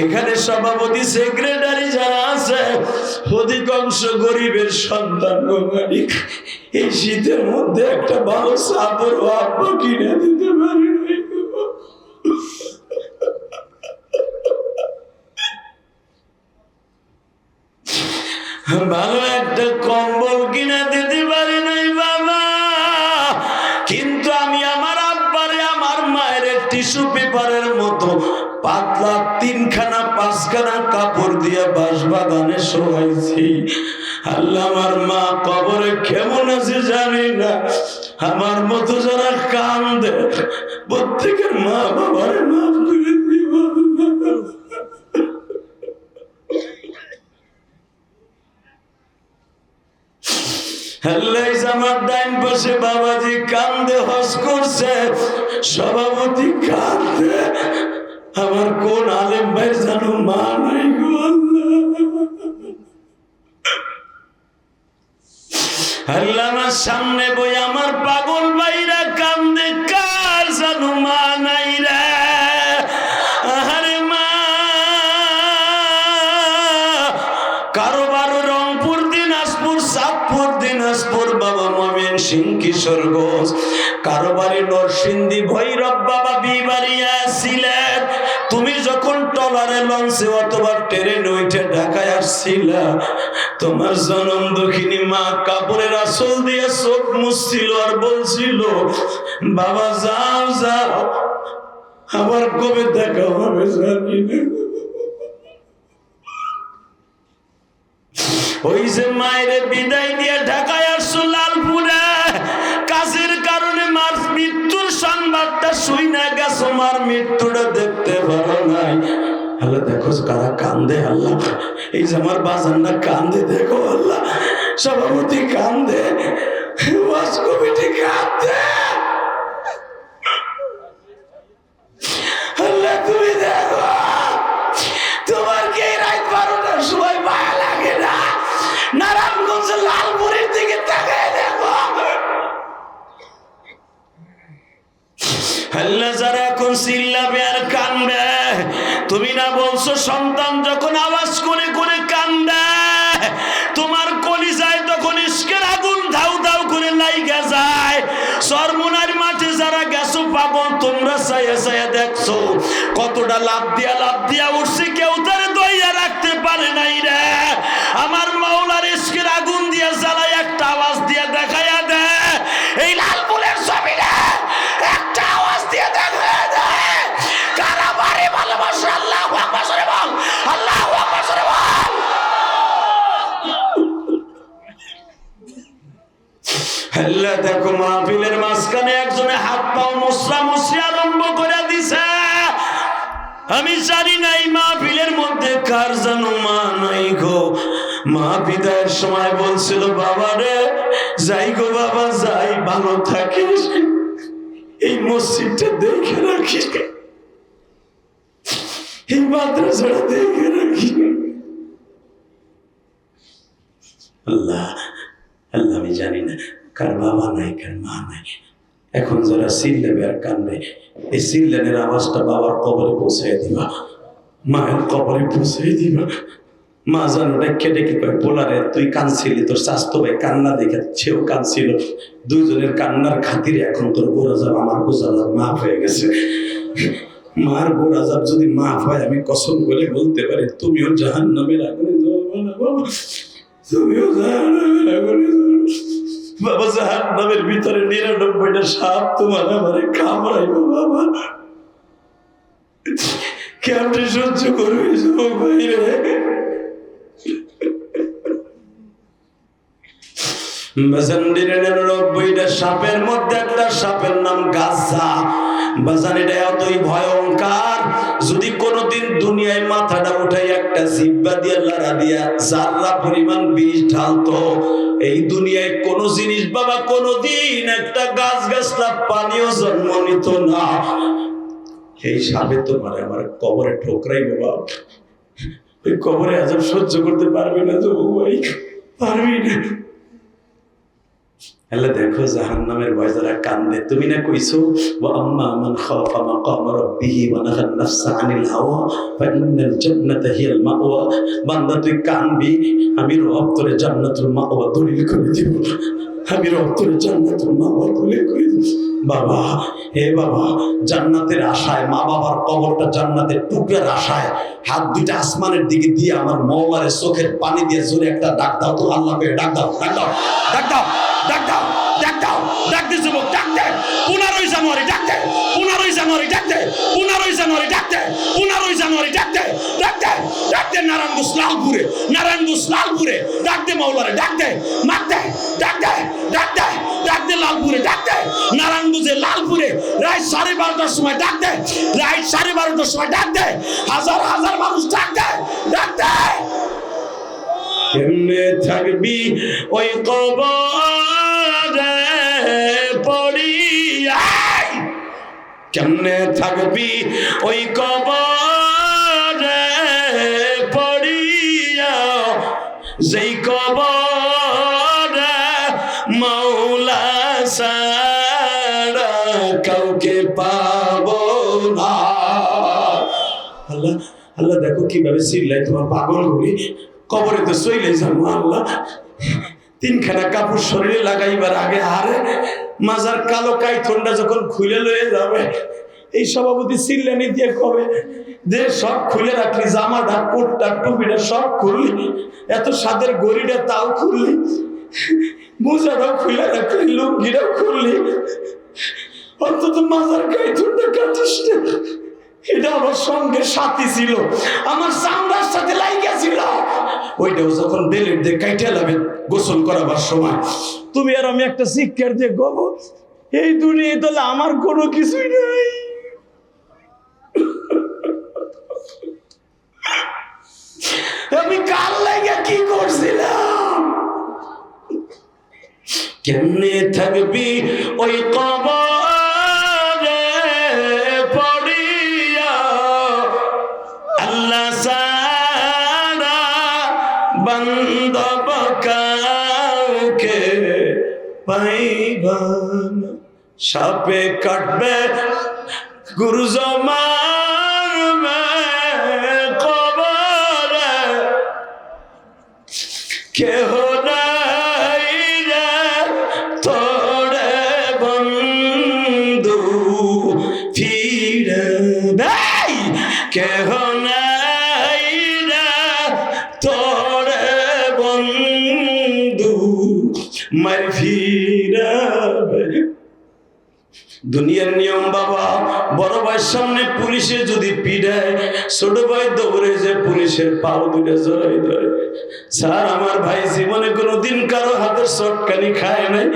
এখানে সভাপতি সেক্রেটারি যারা আছে অধিকাংশ গরিবের সন্তান। এই শীতের মধ্যে একটা ভালো চাদর আব্বা কিনে দিতে পারি নাই, ভালো একটা কম্বল কিনে দিতে পারি নাই বাবা। কিন্তু আমি আমার আব্বারে আমার মায়ের টিস্যু পেপারের মতো পাতলা 3খানা 5খানা কাপড় দিয়ে বাঁশবাগানে শোয়াইছি। আল্লাহ, আমার মা কবরে কেমন আছে জানি না, আমার মতো যারা কান্দে প্রত্যেকের মা বাবার মাফ করে দিব। আমার ডাইন পাশে বাবাজি কান্দে, হজ করছে, সভাপতি কান্দে, আমার কোন আলেম ভাই জানো মা নাই গো আল্লাহ। আমার সামনে বই আমার পাগল ভাইরা কান্দে, কার জানো মা নাই রে। আরে মা, কারো বারো রংপুর দিনাজপুর, চাঁদপুর দিনাজপুর, বাবা মমিন সিং কিশোরগঞ্জ, কারো বাড়ি নরসিংদী ভৈরব, বাবা বিবাড়িয়া সিলেট। তুমি যখন ট্রলারে লঞ্চে অথবা ট্রেনে উঠে ঢাকায় আসছিলা, তোমার জনম দুঃখিনী মা কাপড়ের আঁচল দিয়ে চোখ মুছছিল আর বলছিল, বাবা যাও যাও, আবার কবে দেখা হবে জানি না। ওই যে মায়ের বিদায় দিয়ে ঢাকায় আসছো লালপুরে, কাজের কারণে মার মৃত্যুর সংবাদটা শুই না গেছো, মার মৃত্যুটা দেখতে পারো নাই। আল্লাহ দেখো কারা কান্দে, আল্লাহ এই যে আমার বাজানরা কান্দে, দেখো আল্লাহ, সভাপতি কান্দে, ওয়াজ কমিটি কান্দে, আল্লাহ তুমি দেখো, তোমার কি রাত 12টার সময় মায়া লাগে না? নারায়ণগঞ্জ লালপুরের দিকে তাকায় দেখো আল্লাহ, যারা এখন চিল্লাবে আর কান্দে, তুমি না বলছো সন্তান যখন আওয়াজ করে করে কান্দে তোমার কলিজায় তখন ইশকের আগুন ধাউ ধাউ করে লাইগা যায়। সরমুনার মাঠে যারা গেছো পাগল, তোমরা চাইয়া চাইয়া দেখছো কতটা লাভ দিয়া উঠছে, কেউ তারে দইয়া রাখতে পারে নাই রে। আমার মাওলার ইশকের আগুন দিয়া জ্বালায় একটা আওয়াজ দিয়া দেখাইয়া দে, এই লালপুরের জমিনে একটা আওয়াজ দিয়ে দেখাইয়া দে, কারা বারে ভালোবাসে। আল্লাহু আকবার জোরে বল, আল্লাহু আকবার জোরে বল। আল্লাহ দেখো মাহফিলের মাঝখানে একজনে হাত পাও মুসরামুসরি আরম্ভ করে দিছে। আমি জানি না এই মাহফিলের মধ্যে কার জানো মা নাই গো। মা বিদায়ের সময় বলছিল, বাবা রে যাই গো বাবা যাই, ভালো থাকিস, এই মসজিদটা দেখে রাখিস, এই মাদ্রাসাটা দেখে রাখিস। আল্লাহ আল্লাহ, আমি জানি না কার বাবা নাই কার মা নাই। এখন যারা চিল্লাবে আর কানবে, এই চিল্লানের আওয়াজটা বাবার কবরে পৌঁছাই দিবা, মায়ের কবরে পৌঁছাই দিবা। মা জানো ডেকে ডেকে কয়, পোলারে তুই কাঁদছিলি, তোর স্বাস্থ্য ভাই কান্না দেখে সেও কাঁদছিল, দুইজনের কান্নার খাতিরে এখন তোর গোরাজাব আমার গোজাব মাফ হয়ে গেছে। মার গোরাজাব যদি মাফ হয়, আমি কসম করে বলতে পারি তুমিও জাহান্নামের আগুনে জ্বলবে না বাবা, তুমিও জাহান্নামের আগুনে জ্বলবে বাবা। জাহান্নামের ভিতরে 99টা সাপ তোমার আমারে কামড়াইবো বাবা, কেমনে সহ্য করবে যুবক ভাই রে। সাপের মধ্যে একটা সাপের নাম গাছা। বাজান এটা এতই ভয়ঙ্কর, যদি কোনোদিন দুনিয়ায় মাথাটা উঠাই একটা জিহ্বা দিয়ে লড়া দিয়া জাররা পরিমাণ বিষ ঢালতো, এই দুনিয়ায় কোন জিনিস বাবা কোনোদিন একটা গাছ গাছলা পানিও জন্ম নিত না। এই সাপে তোমার আমার কবরে ঠোকরাই বাবা, ওই কবরে আজাব সহ্য করতে পারবে না তো ভাই, পারবি না। আল্লাহ দেখো জাহান্নামের ভয় যারা কান্দে, তুমি না কইছো ওয়া আম্মা মান খাফা মাকাম রাব্বিহি ওয়া নাহা নাফসা আনিল হাওয়া ফা ইন্নাল জান্নাতা হিয়াল মাওয়া। বান্দা তুই কানবি, আমি রব তোরে জান্নাতুল মাওয়া দলিল করে দিব, আমি রব তোরে জান্নাতুল মাওয়া দলিল করে দিব। বাবা, হে বাবা, জান্নাতের আশায়, মা বাবার কবরটা জান্নাতের টুকরার আশায় হাত দুইটা আসমানের দিকে দিয়ে আমার মওলারে চোখের পানি দিয়ে জোরে একটা ডাক দাও তো, আল্লাহ করে ডাক দাও, ডাক দাও, ডাক দাও, ডাক দাও, ডাক দাও, ডাক দে যুবক, ডাক দে। 15 জানুয়ারি ডাক দে, 15 জানুয়ারি ডাক দে, 15 জানুয়ারি ডাক দে, 15 জানুয়ারি ডাক দে, ডাক দে, ডাক দে। নারায়ণগঞ্জ লালপুরে, নারায়ণগঞ্জ লালপুরে ডাক দে মওলারে, ডাক দে, মার দে, ডাক দে, ডাক দে, ডাক দে লালপুরে, ডাক দে। নারায়ণগঞ্জে লালপুরে রাত 12:30টার সময় ডাক দে, রাত 12:30টার সময় ডাক দে। হাজার হাজার মানুষ ডাক দে, ডাক দে। কেমনে থাকবি ওই কবরে পড়িয়া, কেমনে থাকবি ওই কবরে পড়িয়া, যেই কবরে মাওলা ছাড়া কাউকে পাবো না। আল্লাহ, আল্লাহ দেখো কিভাবে চিল্লাই তোমার পাগল গুলি, কবরে তো চইলে যাবো আল্লাহ। 3খানা কাপড় শরীরে লাগাইবার আগে হারে মাজার কালো কাইথনটা যখন খুলে লয়ে যাবে, এই সভাপতি চিল্লানি দিয়ে কবে যে সব খুলে রাখলি, জামাটা, কোটটা, টুপিটা সব খুললি, এত সাদের গড়িটা তাও খুললি, মোজাটাও খুলে রাখলি, লুঙ্গিটাও খুললি, অন্তত মাজার কাইথনটা কাটিস না। এটা আমার সঙ্গে সাথী ছিল, আমার চামড়ার সাথে লাইগা ছিল। ওইটাও যখন বেলেট দিয়ে কাইটা লাবে গোসল করাবার সময়, তুমি আর আমি একটা শিক্ষার যে গব, এই দুনিয়ায় তাহলে আমার কোনো কিছুই নাই। আমি কাল লাইগা কি করছিলাম? কেমনে থাকবি ওই কবরে পড়িয়া, আল্লাহ ছাড়া বান্দব কাউকে পাইবা না। সাপে কাটবে, গুরুজ মারবে কবরে, কেহ নাই রে তোরে বন্ধু ফিরবে, কেহ নাই রে তোরে বন্ধু মার ফিরবে। দুনিয়ার নিয়ম বাবা, বড় ভাইয়ের সামনে পুলিশে যদি পিড়ায়, ছোট ভাই দৌড়ে যে পুলিশের পাও দুটো জড়াই ধরে। স্যার, আমার ভাই জীবনে কোনোদিন কারো হাতের চটকানি খায় নাই,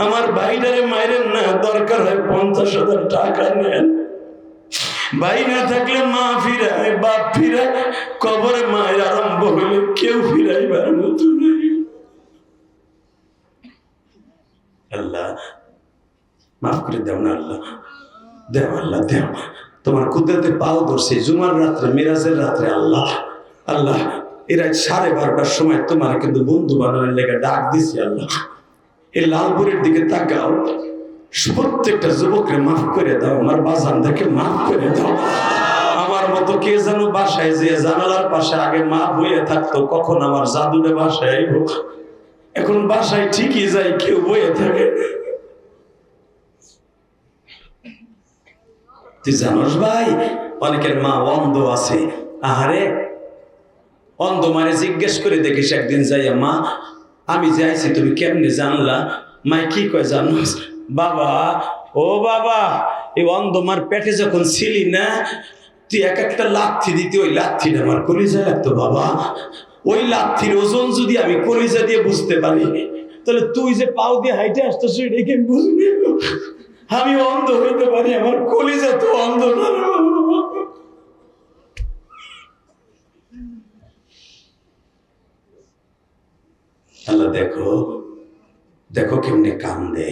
আমার ভাইটারে মাইরেন না, দরকার হয় 50,000 টাকা নেন। ভাই না থাকলে মা ফিরায়, বাপ ফিরায়, কবরে মায়ের আরম্ভ হইলে কেউ ফিরাইবার মতো নেই। আল্লাহ মাফ করে দেও না আল্লাহ, দেও আল্লাহ, দেও। তোমার কুদরতে পাও ধরছে জুমার রাত্রে, মিরাজের রাত্রে। আল্লাহ, আল্লাহ, এরা 12:30টার সময় তোমার কিন্তু বন্ধু বানানোর লেগে ডাক দিছি। আল্লাহ, এই লালপুরের দিকে তাকাও, প্রত্যেকটা যুবকরে মাফ করে দাও, আমার বাজানদেরকে মাফ করে দাও। আমার মতো কে যেন বাসায় যে জানালার পাশে আগে মা বইয়ে থাকতো, কখন আমার জাদুরে বাসায় আইব, এখন বাসায় ঠিকই যাই, কেউ বইয়ে থাকে। তুই জানোস ভাই, অনেকের মা অন্ধ আছে। আহারে, অন্ধ মারে জিজ্ঞেস করে দেখিস একদিন যাইয়া, মা আমি যে আইছি তুমি কেমনে জানলা? মাই কি কয় জানোস? বাবা, ও বাবা, এই অন্ধ মার পেটে যখন ছিলি না, তুই এক একটা লাথি দিতি, ওই লাথিটা আমার কলিজা লাগতো বাবা। ওই লাথির ওজন যদি আমি কলিজা দিয়ে বুঝতে পারি, তাহলে তুই যে পাও দিয়ে হাইটে আসতো সেটা কি বুঝবি? আমি অন্ধ হইতে পারি, আমার কলিজা তো অন্ধ না। আল্লাহ দেখো, দেখো কেমনে কান্দে,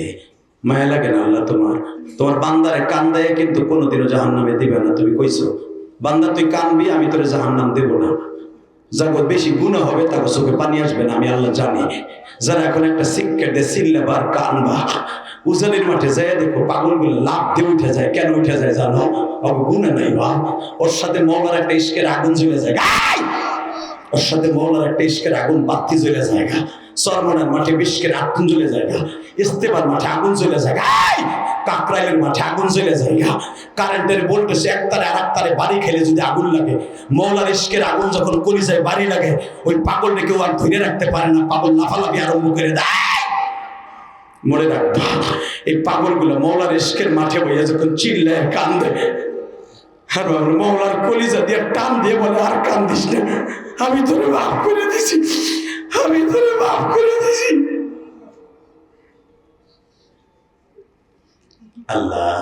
মায়া লাগে না আল্লাহ তোমার? তোমার বান্দারে কান্দায় কিন্তু কোনোদিনও জাহান্নামে দিবে না। তুমি কইছো বান্দা তুই কানবি, আমি তোরে জাহান্নাম দেব না। যাগো বেশি গুনাহ হবে তাকে চোখে পানি আসবে না, আমি আল্লাহ জানি। যারা এখন একটা শিক্ষা দিয়ে চিল্লাবার কানবা, উজানের মাঠে যায় দেখো পাগলগুলো লাভ দিয়ে উঠে যায়। কেন উঠে যায় জানো? ওকে গুনাহ নাই বা, ওর সাথে মৌলার একটা ইশকের আগুন জ্বলে যায়। ওর সাথে মৌলার একটা ইশকের আগুন বাতি জ্বলে যায়। চরমনার মাঠে বিস্কের আগুন জ্বলে যায়, ইস্তেফার মাঠে আগুন জ্বলে যায়, কাকরাইলের মাঠে আগুন জ্বলে যায়। কারেন্টের ভোল্টেজ এক তারে আর এক তারে বাড়ি খেলে যদি আগুন লাগে, মৌলার ইশকের আগুন যখন কলিজায় বাড়ি লাগে, ওই পাগলটা কেউ আর ধরে রাখতে পারে না, পাগল লাফালাফি আরম্ভ করে দেয়। মনে রাখবা, এই পাগলগুলো মৌলার ইশকের মাঠে বইয়া যখন চিল্লায় কান্দে, আর মৌলার কলিজা দিয়ে টান দিয়ে বলে, আর কান্দিস না, আমি তোরে মাফ করে দিছি, আমি তোরে মাফ করে দিছি। আল্লাহ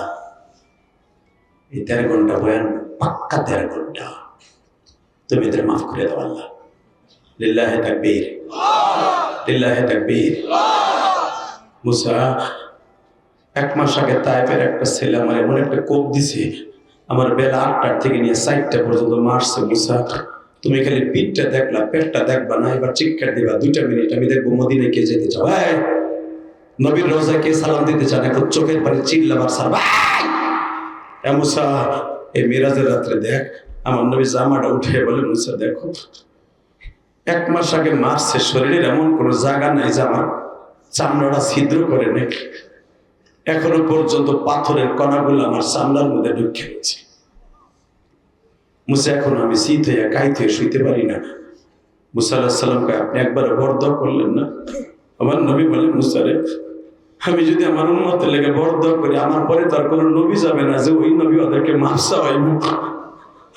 এই 13 ঘন্টা বয়ান পাক্কা 13 ঘন্টা, তুমি এদের মাফ করে দাও আল্লাহ। লিল্লাহে তাকবীর, লিল্লাহে তাকবীর। মুসা 1 মাস আগে তায়েফের একটা ছেলে আমার এমন একটা কোপ দিছে, আমার বেলা 8টার থেকে নিয়ে 4টা পর্যন্ত মারছে। মুসা তুমি খালি পিঠটা দেখলা, পেটটা দেখবা না, এবার চিৎকার দিবা 2 মিনিট, আমি দেখবো মদিনায় কে যেতে চাও, নবীর রোজায় কে সালাম দিতে চান, এখন চোখের পানি চিল্লাবার সার। মুসা এই মিরাজের রাত্রে দেখ, আমার নবী জামাটা উঠে বলে, মুসা দেখো 1 মাস আগে মারছে, শরীরের এমন কোনো জায়গা নাই যে আমার চামড়াটা ছিদ্র করে নেই, এখনো পর্যন্ত পাথরের কণাগুলো আমার চামড়ার মধ্যে ঢুকে গেছে। মুসা এখন আমি শীত হইয়া কাইতে শুইতে পারি না। মুসা আলাইহিস সালামকে আপনি একবার বরদ করলেন না? আমার নবী বলেন, মুসা রে, আমি যদি আমার উম্মতের লেগে বরদ করি, আমার পরে তার কোনো নবী যাবে না যে ওই নবী ওদেরকে মাফ চাওয়াইব,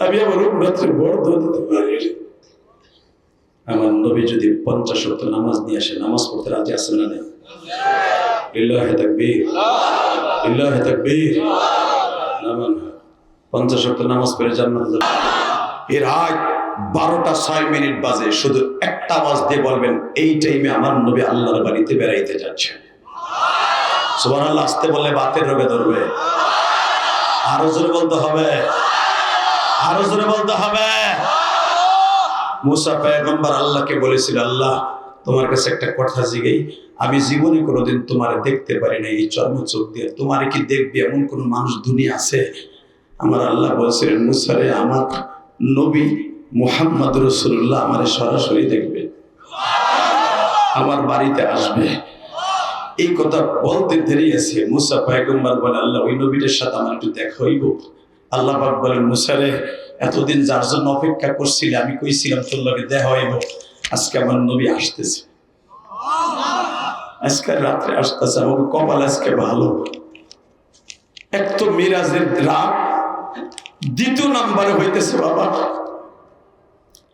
আমি আমার উম্মতের বরদ দিতে পারি। আমার নবী যদি 50 ওয়াক্ত নামাজ নিয়ে আসে, নামাজ পড়তে রাজি আছেন না? লিল্লাহি তাকবীর, লিল্লাহি তাকবীর। 50 ওয়াক্ত নামাজ পড়ে জান্নাত। এর আগ 12টা 6 মিনিট বাজে, শুধু একটা আওয়াজ দিয়ে বলবেন, এই টাইমে আমার নবী আল্লাহর বাড়িতে বেড়াইতে যাচ্ছে। সুবহানাল্লাহ। আসতে বললে বাতের রোগে ধরবে। আরো জোরে বলতে হবে, আরো জোরে বলতে হবে। মুসা পয়গম্বর আল্লাহকে বলেছিল, আল্লাহ তোমার কাছে একটা কথা জিগাই, আমি জীবনে কোনোদিন তোমারে দেখতে পারি না এই চর্ম চোখ দিয়ে, তোমারে কি দেখবি এমন কোন মানুষ দুনিয়া আছে? আমার আল্লাহ বলছিলেন, মুসারে, আমার নবী মুহাম্মদ রাসূলুল্লাহ আমারে সরাসরি দেখবে, আমার বাড়িতে আসবে। এই কথা বলতে দেরি আছে। মুসা পয়গম্বর বলে, আল্লাহ ওই নবীদের সাথে আমার একটু দেখা হইব। আল্লাহ পাক বলেন, মুসারে, এতদিন যার জন্য অপেক্ষা করছিলে, আমি কইছিলাম তোর লগে দেখা হইব, আজকে আমার নবী আসতেছে, আজকে রাত্রে আসতেছে। আমার কপাল আজকে ভালো। এক তো মিরাজের রাত, 2 নম্বরে হইতেছে বাবা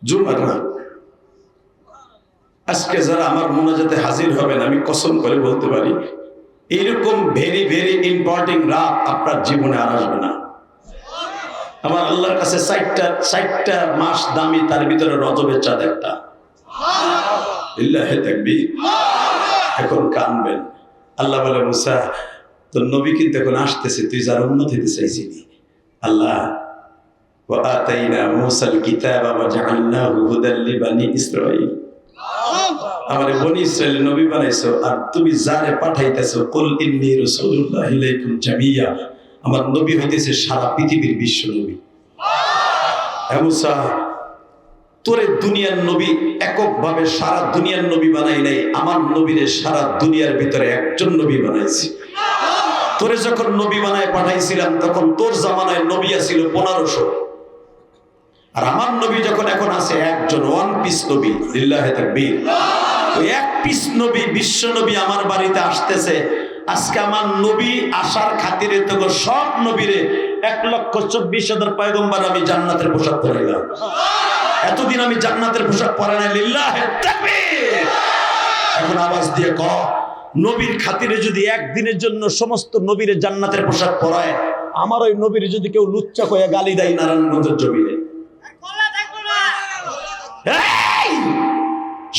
জুমার রাত। আজকে যারা আমার মোনাজাতে হাজির হবেন, আমি কসম করে বলতে পারি, এরকম ভেরি ভেরি ইম্পর্টেন্ট রাত আপনার জীবনে আর আসবে না। আমার আল্লাহর কাছে 4টা মাস দামি, তার ভিতরে রজবের চাঁদ একটা। লিল্লাহি তাকবীর। এখন কানবেন। আল্লাহ বলে, মুসা তোর নবী কিন্তু এখন আসতেছে, তুই যার উম্মত হইতে চাইছিলি। আল্লাহ ওয়া আতাইনা মূসাল কিতাবা ওয়া জাআলনাহু হুদাল লিবানি ইসরাঈল, আমারে বনি ইসরাঈলের নবী বানাইছো, আর তুমি যারে পাঠাইতেছো, কুল ইন্নী রাসূলুল্লাহি ইলাইকুম জামিয়া, আমার নবী হইতেছে সারা পৃথিবীর বিশ্ব নবী। হে মুসা, তোরে দুনিয়ার নবী এককভাবে সারা দুনিয়ার নবী বানাই নাই, আমার নবীরে সারা দুনিয়ার ভিতরে একজন নবী বানাইছি। তোরে যখন নবী বানায় পাঠাইছিলাম, তখন তোর জামানায় নবী ছিল 1500, আর আমার নবী যখন এখন আছে একজন, 1 পিস নবী। লিল্লাহি তাকবীর। ওই 1 পিস নবী, বিশ্ব নবী আমার বাড়িতে আসতেছে। আজকে আমার নবী আসার খাতিরে তো সব নবীরে 1,24,000 পয়গম্বর আমি জান্নাতের পোশাক পরাইলাম। এতদিন আমি জান্নাতের পোশাক পরাই নাই। লিল্লাহি তাকবীর। এখন আওয়াজ দিয়ে ক, নবীর খাতিরে যদি একদিনের জন্য সমস্ত নবীরে জান্নাতের পোশাক পরায়, আমার ওই নবীর যদি কেউ লুচ্চা কয়ে গালি দেয় নারায়ণগঞ্জের জমিনে,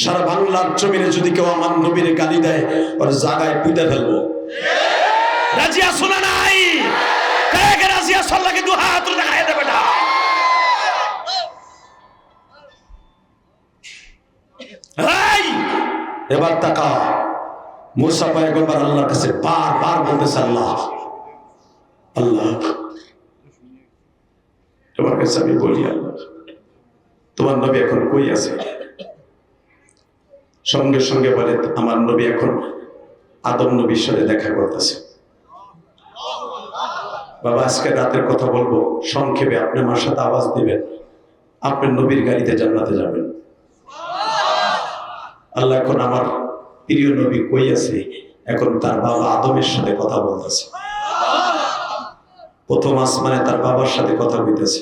সারা বাংলার জমিনে যদি কেউ আমার নবীরে গালি দেয়, ওর জায়গায় পুঁতে ফেলবো। রাজি আছো না নাই? কাকে রাজি আছো? আল্লাহকে 2 হাত তুলে দেখায় দে বেটা। এবার তাকাও, মুসা পয়গম্বর আল্লাহর কাছে বারবার বলতেছে, আল্লাহ আল্লাহ, তোমার কাছে আমি বলি, আল্লাহ তোমার নবী এখন কই আছে? সঙ্গে সঙ্গে বলে, আমার নবী এখন আদম নবীর সাথে দেখা করতেছে। বাবা, আজকে রাতের কথা বলবো সংক্ষেপে, আপনি আমার সাথে আওয়াজ দিবেন, আপনার নবীর গাড়িতে জান্নাতে যাবেন। আল্লাহ এখন আমার প্রিয় নবী কই আছে? এখন তার বাবা আদমের সাথে কথা বলতেছে। প্রথম আসমানে তার বাবার সাথে কথা বলতেছে,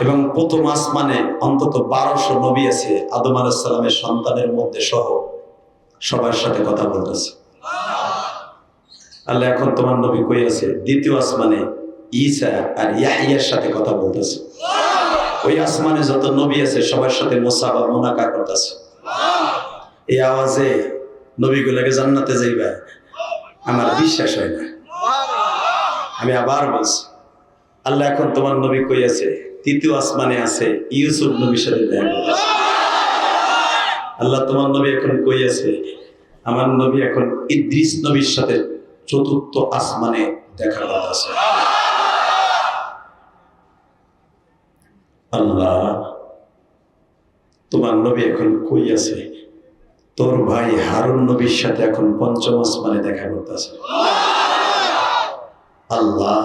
এবং প্রথম আসমানে অন্তত 1200 নবী আছে আদম আলাইহিস সালামের সন্তানের মধ্যে সহ, সবার সাথে কথা বলতেছে। আল্লাহ এখন তোমার নবী কই আছে? দ্বিতীয় আসমানে ঈসা আর ইয়াহইয়ার সাথে কথা বলতেছে। ওই আসমানে যত নবী আছে সবার সাথে মুসাফা মুনাকা করতেছে। এই আওয়াজে নবীগুলোকে জান্নাতে যাইবা, আমার বিশ্বাস হয় না। আমি আবার বলছি, আল্লাহ এখন তোমার নবী কই আছে? তৃতীয় আসমানে আছে, ইউসুফ নবীর সাথে দেখা করতেছে। আল্লাহ তোমার নবী এখন কই আছে? আমার নবী এখন ইদ্রিস নবীর সাথে চতুর্থ আসমানে দেখা করতেছে। আল্লাহ তোমার নবী এখন কই আছে? তোর ভাই হারুন নবীর সাথে এখন পঞ্চম আসমানে দেখা করতেছে। আল্লাহ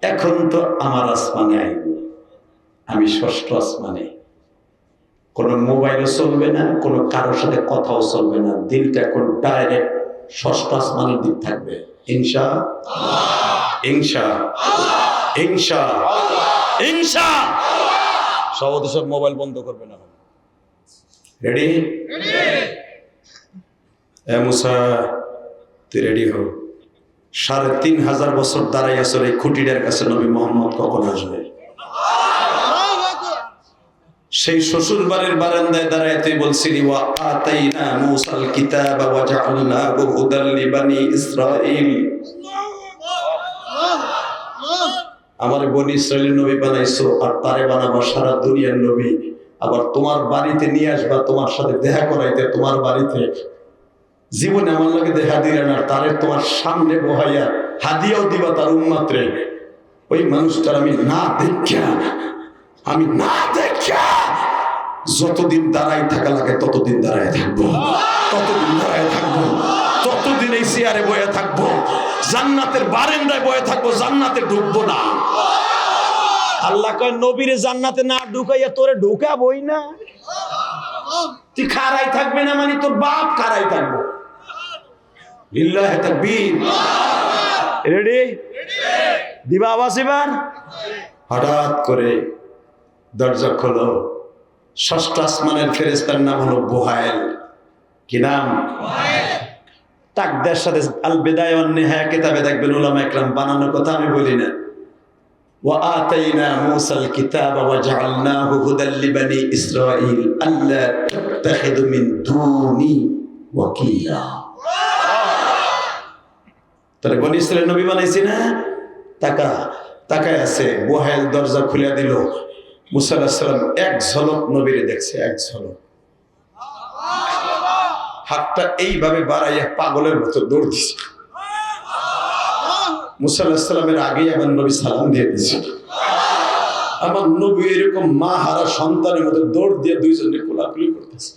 এখন তো আমার আসমানে আইব, আমি ষষ্ঠ আসমানে, কোনো মোবাইলও চলবে না, কোনো কারোর সাথে কথাও চলবে না, দিলটা এখন ডাইরেক্ট ষষ্ঠ আসমানের দিক থাকবে। ইনশা ইনশা ইনশা ইনশা। সব মোবাইল বন্ধ করবে না। রেডি? এ মুসা, তুই রেডি হো। 3500 বছর দাঁড়াই আসলে এই খুঁটিটার কাছে নবী মোহাম্মদ কখন আসবে? সেই শ্বশুর বাড়ির বারান্দায় দাঁড়ায় তুই বলছিলি, ওয়া আতাইনা মূসাল কিতাবা ওয়া জাআলনাহু হুদাল লিবানি ইসরাঈল। আমার বনি ইসরাইলের নবী বানাইছো, আর তারে বানাবা সারা দুনিয়ার নবী। আবার তোমার বাড়িতে নিয়ে আসবা, তোমার সাথে দেখা করাইতে তোমার বাড়িতে। জীবনে আমার লাগে দেখা দিলে না, তারে তোমার সামনে বহাইয়া হাদিয়াও দিবা তার উম্মতরে। ওই মানুষটার আমি না দেখা যতদিন দাঁড়াই থাকা লাগে ততদিন দাঁড়ায় থাকবো, ততদিন দাঁড়ায় থাকবো, ততদিন এই চেয়ারে বয়ে থাকবো, জান্নাতের বারান্দায় বয়ে থাকবো, জান্নাতে ঢুকবো না। আল্লাহ কয়, নবীরে জান্নাতে না ঢুকাইয়া তোরে ঢুকাবই না। তুই খাড়াই থাকবে না মানে তোর বাপ খাড়াই থাকবো। লিল্লাহি তাকবীর। রেডি? দিবা আওয়াজ এবার? হঠাৎ করে দরজা খোলো। ষষ্ঠ আসমানের ফেরেশতার নাম হলো বুহাইল। কি নাম? তাকদের সাথে আল বিদায়া ওয়ান নিহায়া কিতাবে দেখবেন উলামা ইকরাম বানানোর কথা আমি বলি না। ওয়া আতাইনা মূসাল কিতাবা ওয়া জাআলনাহু হুদাল লিবানি ইসরাঈল আল্লা তাত্তাখিযু মিন দুনি ওয়াকিলা। তারে বনি ইসরাঈল নবী বানাইছি না? তাকায় আছে। বুহাইল দরজা খুলে দিল। মুসা আলাইহিস সালাম এক ঝলক নবীরে দেখছে, এক ঝলক। হাতটা এইভাবে বাড়াইয়া পাগলের মতো দৌড় দিছে। মুসা আলাইহিস সালামের আগেই আমার নবী সালাম দিয়ে দিয়েছে। আমার নবী এরকম মা হারা সন্তানের মতো দৌড় দিয়ে দুইজনে কোলাকুলি করতেছে।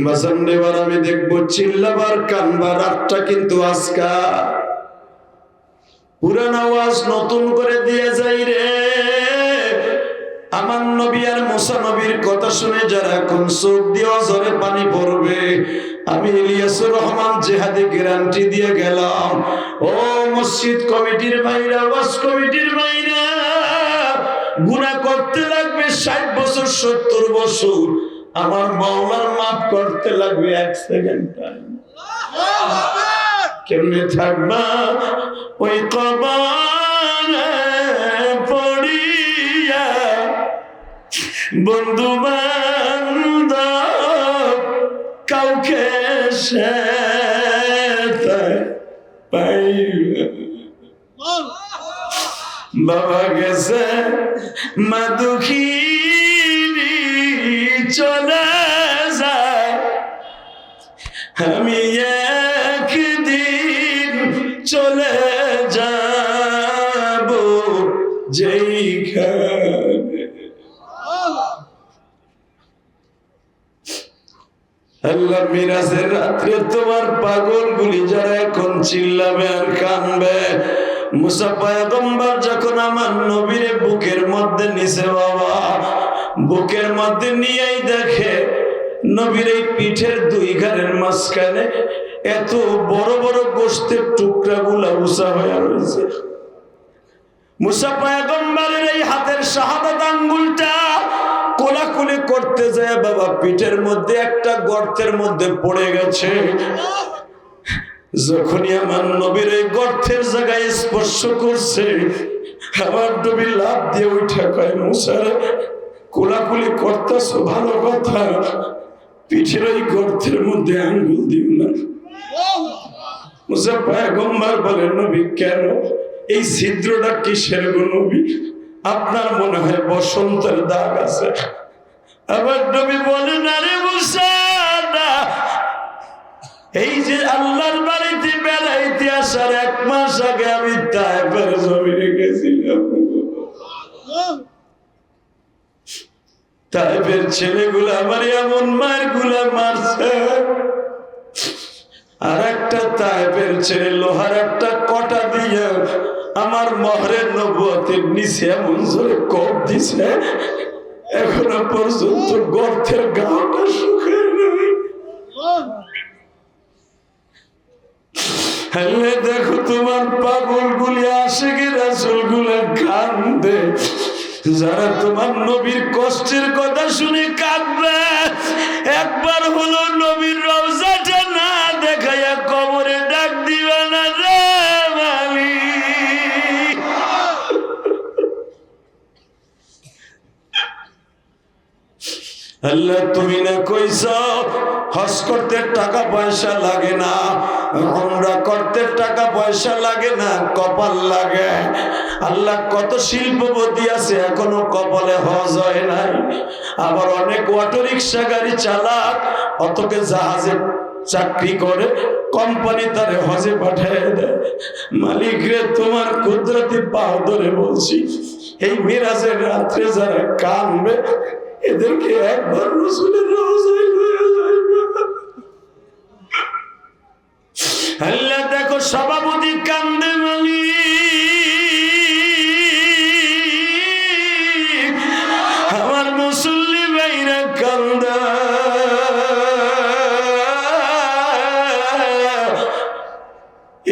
মাসান্ডেবার আমি দেখবো চিল্লাবার কানবার রাতটা কিন্তু আজকা পুরান আওয়াজ নতুন করে দিয়ে যাই রে। আমার নবী আর মুসা নবীর কথা শুনে যারা এখন চোখ দিয়ে অঝরে পানি পড়বে, আমি ইলিয়াসুর রহমান জেহাদি গ্যারান্টি দিয়ে গেলাম। ও মসজিদ কমিটির ভাইরা, ওয়াজ কমিটির ভাইরা, গুনাহ করতে লাগবে 60 বছর 70 বছর, আমার মাওলার মাফ করতে লাগবে 1 সেকেন্ড টাইম। কেমনে থাকবা ওই কবরে পড়িয়া, বন্ধু বান্ধব কাউকে সে পাইবে। বাবা গেছে মা দুঃখী চলে যায়, আল্লাহ মিরাজের রাত্রে তোমার পাগলগুলি যারা এখন চিল্লাবে আর কানবে, মুসা পয়গম্বর যখন আমার নবীরে বুকের মধ্যে নিছে বাবা, বুকের মধ্যে নিয়েই দেখে নবীর এই পিঠের দুই ঘাড়ের মাঝখানে এত বড় বড় গোশতের টুকরা গুলা উঁচা হয়ে রয়েছে। মুসা পয়গম্বরের এই হাতের শাহাদাত আঙ্গুলটা কোলাকুলি করতে যায় বাবা, পিঠের মধ্যে একটা গর্তের মধ্যে পড়ে গেছে। যখনই আমার নবীর এই গর্তের জায়গায় স্পর্শ করছে, আমার নবী লাফ দিয়ে উঠে কয়, মুসা কোলাকুলি করতেছ ভালো কথা, পিঠের ওই গর্তের মধ্যে আঙ্গুল দিও না। মুসা পয়গম্বর বলেন, নবী কেন? এই ছিদ্রটা কিসের গো নবী? আপনার মনে হয় বসন্তের দাগ আছে? আবার নবী বলেন, আরে মুসা না, এই যে আল্লাহর বাড়িতে বেড়াইতে আসার 1 মাস আগে আমি তায়েফের জমিনে গেছিলাম। তায়েফের ছেলেগুলো আমার এমন মার গুলা মারছে, আর একটা তায়েফের ছেলে লোহার একটা কটা দিয়ে আমার মহরের নবুয়তের নিচে এমন জোরে কোপ দিছে, এখনো পর্যন্ত গর্তের গাটা শুকায় নাই। দেখো তোমার পাগল গুলি আশিকি রাসূল গুলা কান্দে, যারা তোমার নবীর কষ্টের কথা শুনে কাঁদবে, একবার হলো নবীর রওজাটা না দেখাইয়া কবরে ডাক দিবা না রে মালিক। আল্লাহ তুমি না কইছ হজ করতে টাকা পয়সা লাগে না, উমরা করতে টাকা পয়সা লাগে না, কপাল লাগে। আল্লাহ কত শিল্পপতি আছে এখনো কপালে হজ হয় নাই। আবার অনেক অটো রিক্সা গাড়ি চালাক, অতকে জাহাজে চাকরি করে, কোম্পানি তারে হজে পাঠিয়ে দেয়। মালিক রে, তোমার কুদরতি পাও ধরে বলছি, এই মিরাজের রাত্রে যারা কানবে এদেরকে একবার রাসূলের রওজায় নিয়ে যাইবে। আল্লাহ দেখো সভাপতি কান্দে, মালিক আমার মুসল্লি ভাইরা কান্দে।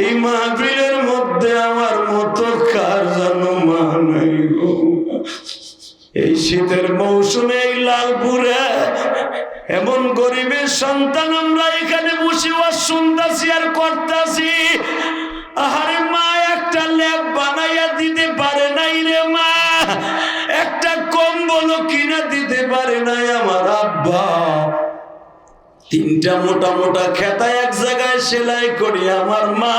এই মাহফিলের মধ্যে আমার মতো কার যেন মা নাই গো। এই শীতের মৌসুমে এই লালপুরে এমন গরিবের সন্তান আমরা এখানে বসে শুনতাছি আর করতাছি। আহারে মা, একটা ল্যাব বানাইয়া দিতে পারে নাই রে মা, একটা কম্বল কিনা দিতে পারে নাই আমার আব্বা। 3টা মোটা মোটা খেতা এক জায়গায় সেলাই করি আমার মা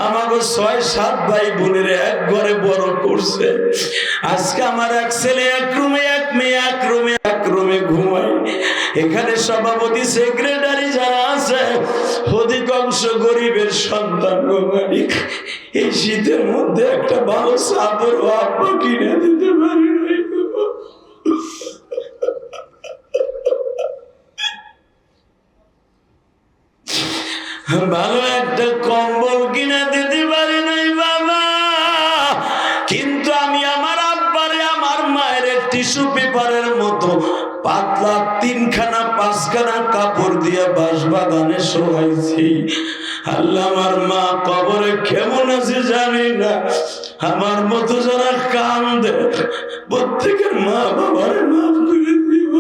আমাকে 6-7 ভাই বোনের এক ঘরে বড় করছে। আজকে আমার এক ছেলে এক রুমে, এক মেয়ে এক রুমে ঘুমায়। এখানে সভাপতি সেক্রেটারি যারা আছে অধিকাংশ গরিবের সন্তান গো মালিক। এই শীতের মধ্যে একটা ভালো চাদর আব্বা কিনে দিতে পারি নাই গো। ভালো একটা কম্বল কিনা দিতে পারি নাই বাবা। কিন্তু আমি আমার আব্বারে আমার মায়ের টিস্যু পেপারের মতো পাতলা 3খানা 5খানা কাপড় দিয়ে বাঁশবাগানে শোয়াইছি। আল্লাহ, আমার মা কবরে কেমন আছে জানি না। আমার মতো যারা কান্দে প্রত্যেকের মা বাবার মাফ করে দিব।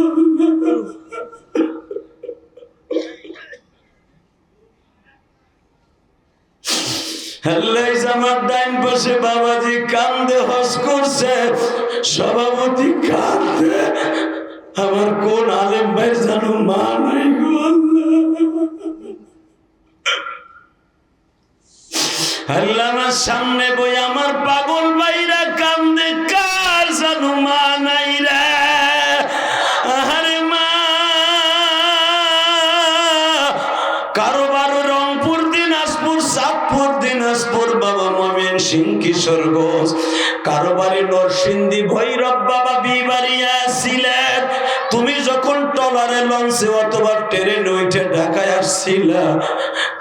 আমার ডাইন পাশে বাবাজি কান্দে, হজ করছে, সভাপতি কান্দে। আমার কোন আলেম ভাই জানো মা নাই গো আল্লাহ। আমার সামনে বই আমার পাগল ভাইরা কান্দে, কার জানো মা নাই রে। আহারে মা, কারোবার রংপুর দিনাজপুর, চাঁদপুর দিনাজপুর, বাবা ময়মনসিংহ কিশোরগঞ্জ, কারোবারে নরসিংদী ভৈরব, বাবা বিবাড়িয়া সিলেট। তুমি যখন টল মাওলারে লঞ্চে অথবা ট্রেনে উঠে ঢাকায় আসছিলা,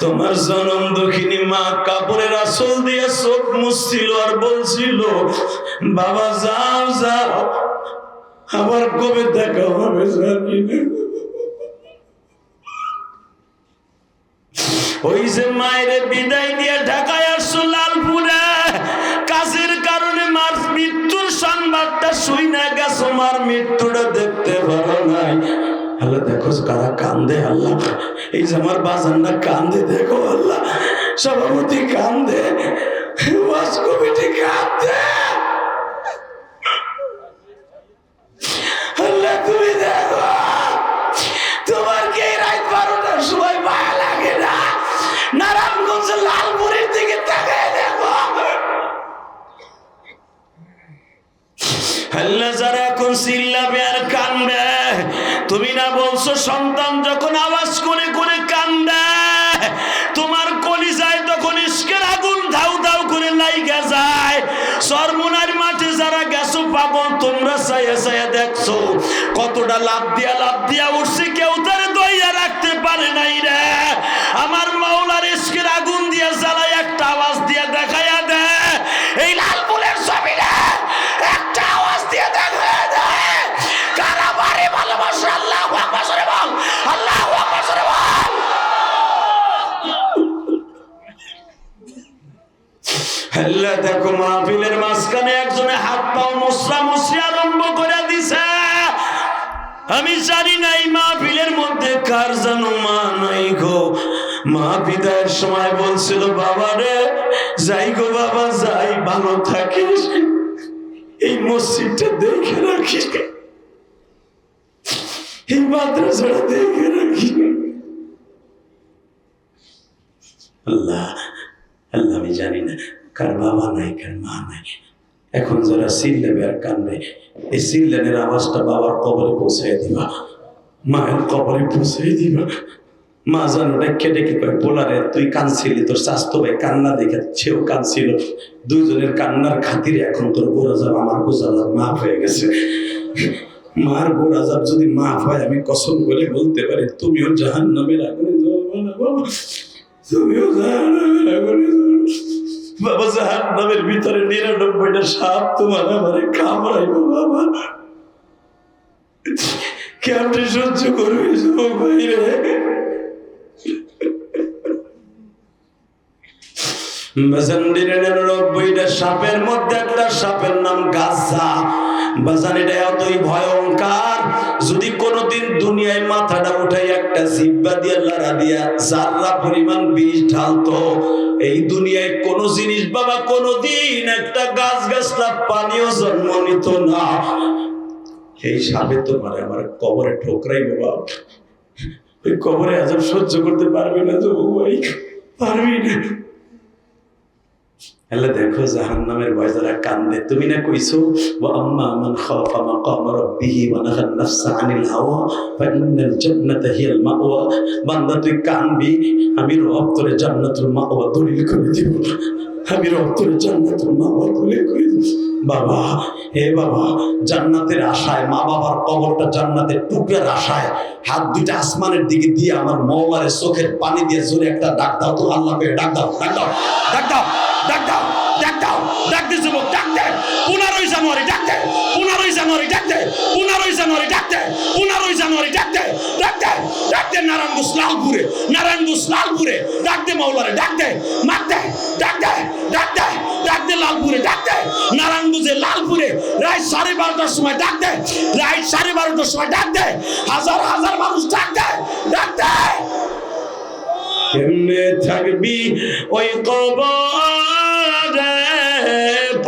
তোমার জনম দুঃখিনী মা কাপড়ের আঁচল দিয়ে চোখ মুছছিল আর বলছিল, বাবা যাও যাও, আবার কবে দেখা হবে জানি না। ওই যে মায়ের বিদায় দিয়ে ঢাকায় আসছো লালপুরে, কাজের কারণে মার মৃত্যুর সংবাদটা শুইনা গেছো, মার মৃত্যুটা দেখতে পারো নাই। আল্লাহ দেখো কারা কান্দে, আল্লাহ এই যে আমার বাজানরা কান্দে, দেখো আল্লাহ সভাপতি কান্দে, ওয়াজ কমিটি কান্দে, আল্লাহ তুমি দেখো, তোমার কি এই রাত 12টার সময় মায়া লাগে না? নারায়ণগঞ্জের লালপুরের দিকে তাকায় দেখো, আল্লাহ যারা এখন চিল্লাবে আর কান্দে, তুমি না বলছো সন্তান যখন আওয়াজ করে করে কান্দে তোমার কলিজায় তখন ইশকের আগুন ধাউ ধাউ করে লাইগা যায়। সরমুনার মাঠে যারা গেছো পাগল তোমরা চাইয়া চাইয়া দেখছো কতটা লাভ দিয়া উঠছে, কেউ তার দইয়া রাখতে পারে নাই রে। আমার মাওলার ইশকের আগুন দিয়া জ্বালায় একটা আওয়াজ দিয়া দেখাইয়া দে, এই লালপুরের জমিনে একটা আওয়াজ দিয়ে দেখাইয়া দে কারা বারে ভালোবাসে। আল্লাহু আকবার জোরে বল, আল্লাহু আকবার জোরে বল। আল্লাহ দেখো মাহফিলের মাঝখানে একজনে হাত পাও মুসরামুসরি আরম্ভ করে দিছে। আমি জানি না এই মাহফিলের মধ্যে কার জানো মা নাই গো। মা বিদায়ের সময় বলছিল, বাবা রে যাই গো বাবা যাই, ভালো থাকিস, এই মসজিদটা দেখে রাখিস, এই মাদ্রাসাটা দেখে রাখিস। আল্লাহ আল্লাহ আমি জানি না কার বাবা নাই কার মা নাই, এখন যারা চিল্লাবে আর কান্দবে, এই চিল্লানের আওয়াজটা বাবার কবরে পৌঁছাই দিবা, মায়ের কবরে পৌঁছাই দিবা। মা জানো ডেকে ডেকে কয়, বলারে তুই কাঁদছিলি, তোর স্বাস্থ্য ভাই কান্না দেখে সেও কাঁদছিল, দুইজনের কান্নার খাতিরে এখন তোর গোরাজাব আমার গোজাব মাফ হয়ে গেছে। মার গোরাজাব যদি মাফ হয়, আমি কসম করে বলতে পারি তুমিও জাহান্নামের আগুনে জ্বলবে না বাবা, তুমিও জাহান্নামের আগুনে জ্বলবে বাবা। জাহান্নামের ভিতরে 99টা সাপ তোমার আমারে কামড়াইবো বাবা, কেমনে সহ্য করবি বাইরে। সাপের মধ্যে একটা সাপের নাম গাছা। বাজান এটা এতই ভয়ঙ্কর, যদি কোনোদিন দুনিয়ায় মাথাটা উঠাই একটা জিব্বা দিয়ে লড়া দিয়া জাররা পরিমাণ বিষ ঢালতো, এই দুনিয়ায় কোন জিনিস বাবা কোনোদিন একটা গাছ গাছলা পানিও জন্ম নিত না। এই সাপে তোমার আমার কবরে ঠোকরাইবো বাবা, ওই কবরে আজব সহ্য করতে পারবে না তো ভাই, পারবি না। আল্লাহ দেখো জাহান্নামের ভয় যারা কান্দে, তুমি না কইছো ওয়া আম্মা মান খাফা মাকাম রাব্বিহি ওয়া নাহা নাফসা আনিল হাওয়া ফা ইন্নাল জান্নাতা হিয়াল মাওয়া। বান্দা তুই কানবি, আমি রব তোরে জান্নাতুল মাওয়া দলিল করে দিব, আমি রব তোরে জান্নাতুল মাওয়া দলিল করে দিব। বাবা হে বাবা, জান্নাতের আশায় মা বাবার কবরটা জান্নাতের টুকরার আশায় হাত দুইটা আসমানের দিকে দিয়ে আমার মওলার চোখের পানি দিয়ে জোরে একটা ডাক দাও তো, আল্লাহ পেয়ে ডাক দাও, ডাক দাও, ডাক দাও, ডাক দাও, ডাক দাও, ডাক দে যুবক, ডাক দে। 15 জানুয়ারি ডাক দে, 15 জানুয়ারি ডাক দে, 15 জানুয়ারি ডাক দে, 15 জানুয়ারি ডাক দে, ডাক দে, ডাক দে। নারায়ণগঞ্জ লালপুরে, নারায়ণগঞ্জ লালপুরে ডাক দে মওলারে, ডাক দে, মার দে, ডাক দে, ডাক দে, ডাক দে লালপুরে, ডাক দে। নারায়ণগঞ্জে লালপুরে রাত 12:30টার সময় ডাক দে, রাত 12:30টার সময় ডাক দে, হাজার হাজার মানুষ ডাক দে, ডাক দে। কেমনে থাকবি ওই কবরে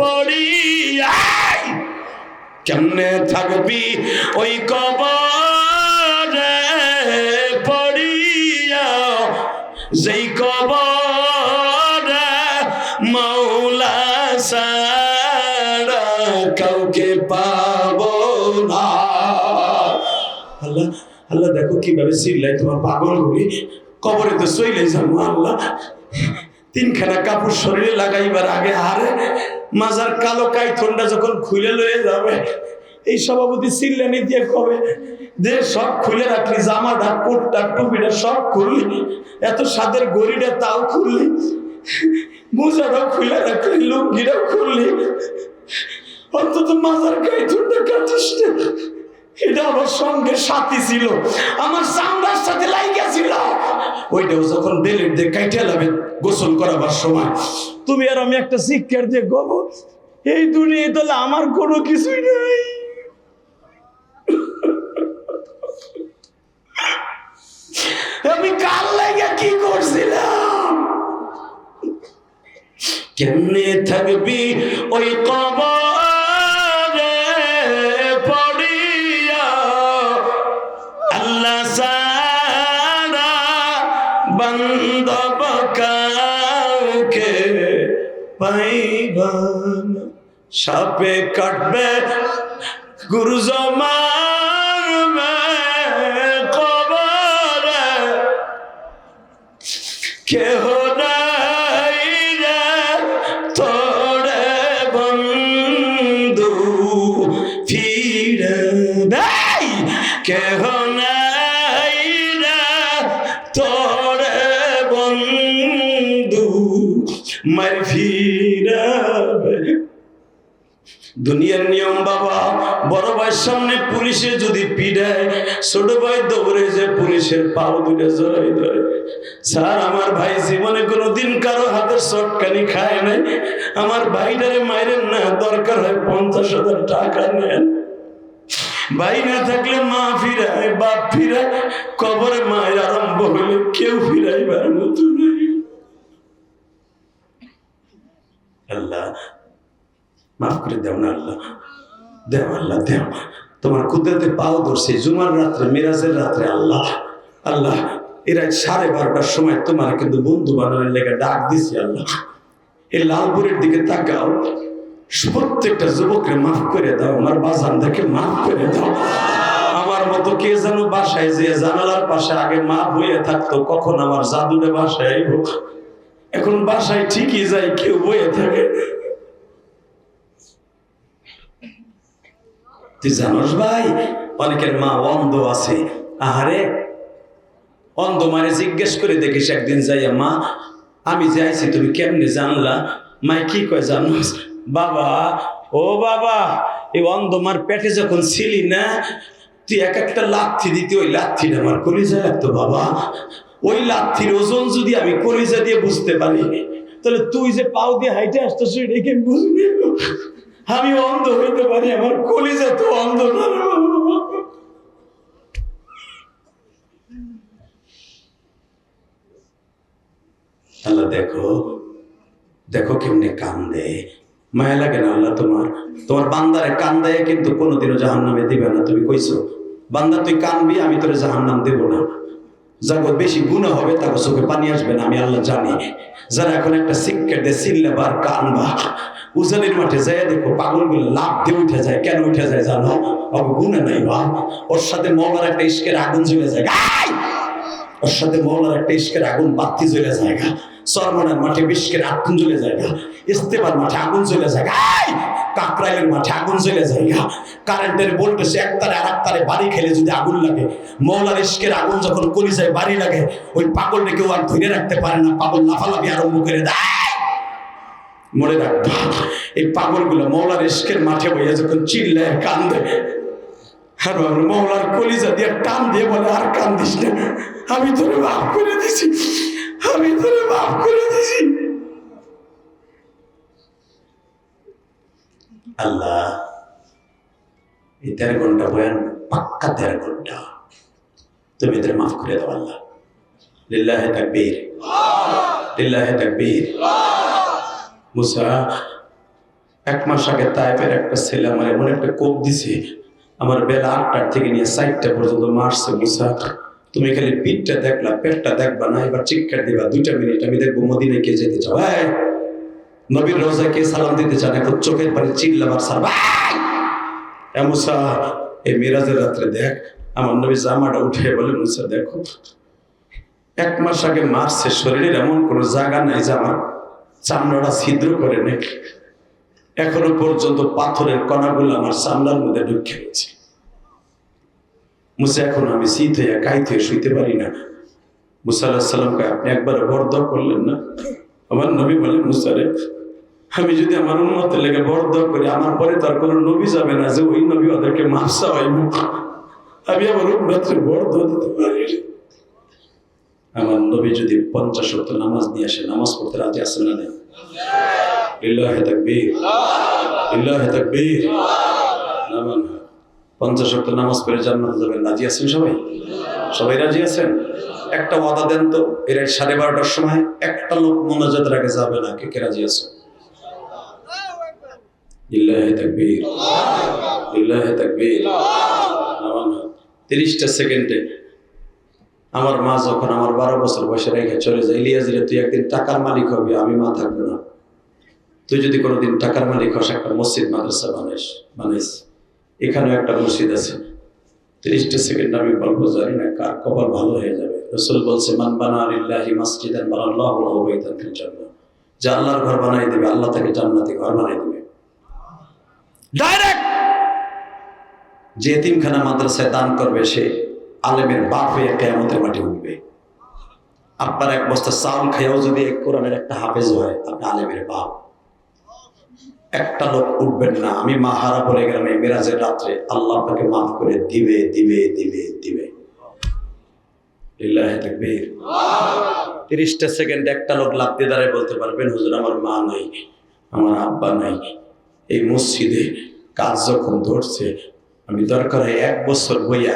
পড়িয়া, কেমনে থাকবি ওই কবরে পড়িয়া, যেই কবরে মাওলা ছাড়া কাউকে পাবো না। আল্লাহ আল্লাহ দেখো কিভাবে চিল্লাই তোমার পাগল গুলি, কবরে তো চইলে যাবো আল্লাহ। 3খানা কাপড় শরীরে লাগাইবার আগে হারে মাজার কালো কাইথনটা যখন খুলে লয়ে যাবে, এই সভাপতি চিল্লানি দিয়ে কবে যে সব খুলে রাখলি, জামাটা কোটটা টুপিটা সব খুললি, এত সাদের গড়িটা তাও খুললি, মোজাটাও খুলে রাখলি, লুঙ্গিটাও খুললি, অন্তত মাজার গাইতুনটা কাটিস না। এটা আমার সঙ্গে সাথী ছিল, আমার চামড়ার সাথে লাইগা ছিল। ওইটাও যখন বেলেট দিয়ে কাইটে লাগবে গোসল করাবার সময়, তুমি আর আমি একটা শিক্ষার দিয়ে গব, এই দুনিয়ায় তাহলে আমার কোনো কিছুই নাই। আমি কাল লাইগা কি করছিলাম? কেমনে থাকবি ওই কবরে পড়িয়া, আল্লাহ সারা বান্দা কাউকে পাইবান, সাপে কাটবে গুরুজ মারবে কবরে, কেহ নাই রে তোরে বন্ধু ফিরে নাই, কেহ নাই রে তোরে বন্ধু মার ফিরাবে। দুনিয়ার নিয়ম বাবা, বড় ভাইয়ের সামনে পুলিশে যদি পিড়ায়, ছোট ভাই দৌড়ে যে পুলিশের পাও দুটো জড়াই ধরে। স্যার, আমার ভাই জীবনে কোনোদিন কারো হাতের চটকানি খায় নাই, আমার ভাইটারে মাইরেন না, দরকার হয় 50,000 টাকা নেন। ভাই না থাকলে মা ফিরায়, বাপ ফিরায়, কবরে মায়ের আরম্ভ হলে কেউ ফিরাইবার মতো নেই। আল্লাহ মাফ করে দেও না, আল্লাহ দেও, আল্লাহ দেও। তোমার কুদরতে পাও ধরছে জুমার রাত্রে, মিরাজের রাত্রে। আল্লাহ আল্লাহ, এরা 12:30টার সময় তোমার কিন্তু বন্ধু বানানোর লেগে ডাক দিছি। আল্লাহ, এই লালপুরের দিকে তাকাও, প্রত্যেকটা যুবককে মাফ করে দাও, আমার বাজানদেরকে মাফ করে দাও। আমার মতো কে যেন বাসায় যে জানালার পাশে আগে মা বইয়ে থাকতো, কখন আমার জাদুরে বাসায় আইব। এখন বাসায় ঠিকই যায়, কেউ বইয়ে থাকে। তুই জানোস ভাই, অনেকের মা অন্ধ আছে। আহারে, অন্ধ মারে জিজ্ঞেস করে দেখিস একদিন যাইয়া, মা আমি যে আইছি তুমি কেমনে জানলা? মাই কি কয় জানোস? বাবা, ও বাবা, এই অন্ধ মার পেটে যখন ছিলি না, তুই এক একটা লাথি দিতি, ওই লাথিটা আমার কলিজা লাগতো বাবা। ওই লাথির ওজন যদি আমি কলিজা দিয়ে বুঝতে পারি, তাহলে তুই যে পাও দিয়ে হাইটে আসতো সেটাকে বুঝবি। আমি অন্ধ হইতে পারি, আমার কলিজা তো অন্ধ না। আল্লাহ দেখো, দেখো কেমনে কান্দে, মায়া লাগে না? আল্লাহ তোমার বান্দারে কান্দে কিন্তু কোনোদিনও জাহান্নামে দিবে না। তুমি কইছো বান্দা তুই কানবি, আমি তোরে জাহান্নাম দেব না। যাগো বেশি গুনাহ হবে তাকে চোখে পানি আসবে না, আমি আল্লাহ জানি। যারা এখন একটা শিক্ষা দিয়ে চিল্লাবার কানবা, উজানির মাঠে যায় দেখো পাগলগুলো লাভ দিয়ে উঠে যায়। কেন উঠে যায় জানো? ওকে গুনাহ নাই বা, ওর সাথে মৌলার একটা ইশকের আগুন জ্বলে যায়, ওর সাথে মৌলার একটা ইশকের আগুন বাতি জ্বলে যায়। চরমনের মাঠে বিস্কের আগুন জ্বলে যায়, ইস্তেমার মাঠে আগুন জ্বলে যায়, কাকরাইলের মাঠে আগুন জ্বলে যায়। কারেন্টের ভোল্টেজ এক তারে আর এক তারে বাড়ি খেলে যদি আগুন লাগে, মৌলার ইশকের আগুন যখন কলিজায় বাড়ি লাগে, ওই পাগলটা কেউ আর ধরে রাখতে পারে না, পাগল লাফালাফি আরম্ভ করে দেয়। মনে রাখবা, এই পাগলগুলো মৌলার ইশকের মাঠে বইয়া যখন চিল্লায় কান্দে, আর মৌলার কলিজা দিয়ে টান দিয়ে বলে, আর কান্দিস না, আমি তোরে মাফ করে দিছি, আমি তোরে মাফ করে দিছি। আল্লাহ, এই 13 ঘন্টা বয়ান পাক্কা 13 ঘন্টা, তুমি এদের মাফ করে দাও আল্লাহ। লিল্লাহে তাকবীর, লিল্লাহে তাকবীর। মুসা 1 মাস আগে তায়েফের একটা ছেলে আমার এমন একটা কোপ দিছে, আমার বেলা 8টার থেকে নিয়ে 4টা পর্যন্ত মারছে। মুসা, তুমি খালি পিঠটা দেখলা, পেটটা দেখবা না, এবার চিৎকার দিবা 2 মিনিট, আমি দেখবো মদিনায় কে যেতে চাও, নবীর রোজায় কে সালাম দিতে চান, এখন চোখের পানি চিল্লাবার সার। মুসা, এই মিরাজের রাত্রে দেখ, আমার নবী জামাটা উঠে বলে, মুসা দেখো 1 মাস আগে মারছে, শরীরের এমন কোনো জায়গা নাই যে আমার চামড়াটা ছিদ্র করে নেই, এখনো পর্যন্ত পাথরের কণাগুলো আমার চামড়ার মধ্যে ঢুকে গেছে। মুসা এখন আমি শীত হইয়া কাইত হয়ে শুইতে পারি না। মুসা আলাইহিস সালামকে আপনি একবার বরদ করলেন না? আমার নবী বলেন, মুসারে আমি যদি আমার উম্মতের লেগে বরদ করি, আমার পরে তার কোনো নবী যাবে না যে ওই নবী ওদেরকে মাফ চাওয়াইব। আমি আমার উম্মতের বরদ দিতে পারি। আমার নবী যদি 50 ওয়াক্ত নামাজ নিয়ে আসে, নামাজ পড়তে রাজি আছেন না? নেই? লিল্লাহি তাকবীর, লিল্লাহি তাকবীর। 50 ওয়াক্ত নামাজ পড়ে জান্নাতে যাবেন, রাজি আছেন সবাই? সবাই রাজি আছেন? একটা ওয়াদা দেন তো, এর 12:30টার সময় একটা লোক মোনাজাতের আগে যাবে না। কে কে রাজি আছে? লিল্লাহি তাকবীর, লিল্লাহি তাকবীর। 30টা সেকেন্ডে আমার মা যখন আমার 12 বছর বয়সে রেখে চলে যায়, ইলিয়াসরে তুই একদিন টাকার মালিক হবি, আমি মা থাকবো না। তুই যদি কোনোদিন টাকার মালিক হস, একটা মসজিদ মাদ্রাসা বানাইস, এখানেও একটা মসজিদ আছে। 30টা সেকেন্ড আমি বলবো, জানি না কার কপাল ভালো হয়ে যাবে। রাসূল বলছে, মান বানা লিল্লাহি মাসজিদান বানাল্লাহু লাহু বাইতান ফিল জান্নাহ। যে আল্লাহর ঘর বানাই দিবে, আল্লাহ তাকে জান্নাতে ঘর বানাই দিবে ডাইরেক্ট। যে এতিমখানা মাদ্রাসায় দান করবে, সে আলেমের বাপ হয়ে কিয়ামতের মাঠে উঠবে। আপনার এক বস্তা চাউল খেয়েও যদি কোরআনের একটা হাফেজ হয়, আপনি আলেমের বাপ। একটা লোক উঠবেন না। আমি মা হারা বলে গেলাম, এই মেরাজের রাত্রে আল্লাহ আপনাকে মাফ করে দিবে দিবে দিবে দিবে। লিল্লাহি তাকবীর। 30টা সেকেন্ড একটা লোক লাফ দিয়ে দাঁড়ায় বলতে পারবেন, হুজুর আমার মা নাই, আমার আব্বা নাই, এই মসজিদে কাজ যখন ধরছে, আমি দরকার হয় 1 বছর বইয়া